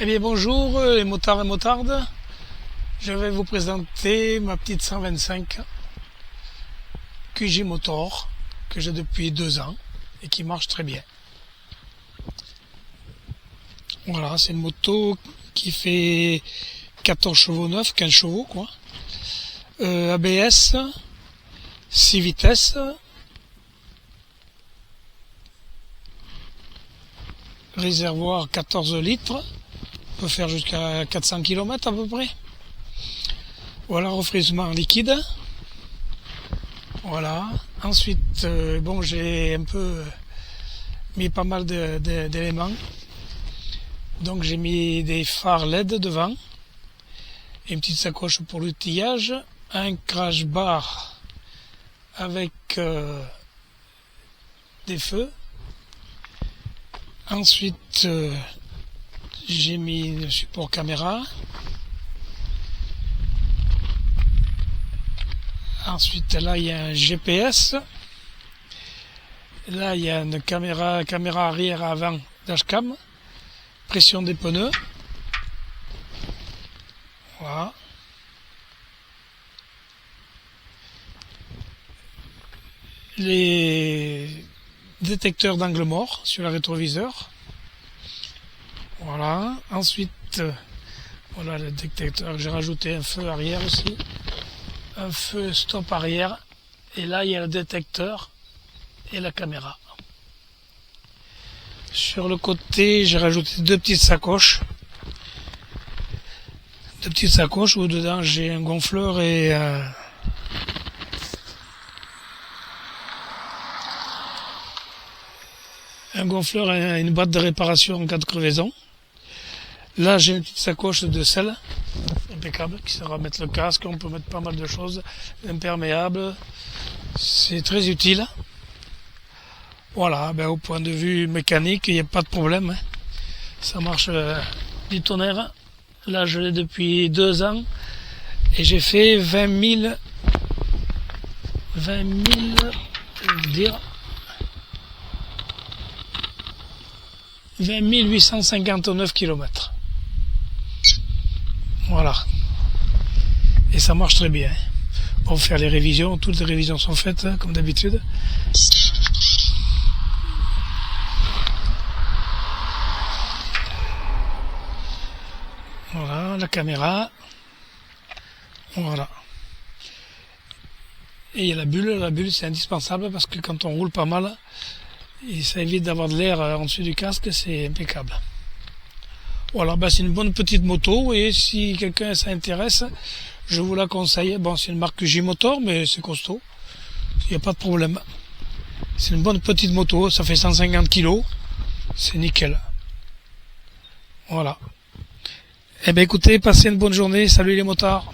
Eh bien bonjour les motards et motardes, je vais vous présenter ma petite 125 QJ Motor que j'ai depuis 2 ans et qui marche très bien. Voilà, c'est une moto qui fait 14 chevaux neufs, 15 chevaux quoi. ABS, 6 vitesses, réservoir 14 litres, on peut faire jusqu'à 400 km à peu près. Voilà, refroidissement liquide. Voilà. Ensuite, bon, j'ai un peu mis pas mal d'éléments. Donc j'ai mis des phares LED devant, une petite sacoche pour l'outillage, un crash bar avec des feux. Ensuite, j'ai mis le support caméra. Ensuite, là, il y a un GPS. Là, il y a une caméra arrière avant dashcam. Pression des pneus. Voilà. Les détecteurs d'angle mort sur le rétroviseur. Voilà. Ensuite, voilà le détecteur. J'ai rajouté un feu arrière aussi. Un feu stop arrière. Et là, il y a le détecteur et la caméra. Sur le côté, j'ai rajouté deux petites sacoches. Où dedans j'ai un gonfleur et une boîte de réparation en cas de crevaison. Là, j'ai une petite sacoche de sel, impeccable, qui sert à mettre le casque. On peut mettre pas mal de choses, imperméable. C'est très utile. Voilà, au point de vue mécanique, il n'y a pas de problème. Ça marche du tonnerre. Là, je l'ai depuis 2 ans et j'ai fait 20 859 km. Voilà. Et ça marche très bien. Pour faire les révisions, toutes les révisions sont faites comme d'habitude. Voilà, la caméra. Voilà. Et il y a la bulle. La bulle, c'est indispensable parce que quand on roule pas mal, et ça évite d'avoir de l'air en dessus du casque, c'est impeccable. Voilà, c'est une bonne petite moto et si quelqu'un s'intéresse, je vous la conseille. Bon, c'est une marque QJ Motor, mais c'est costaud. Il n'y a pas de problème. C'est une bonne petite moto, ça fait 150 kg. C'est nickel. Voilà. Eh bien écoutez, passez une bonne journée. Salut les motards.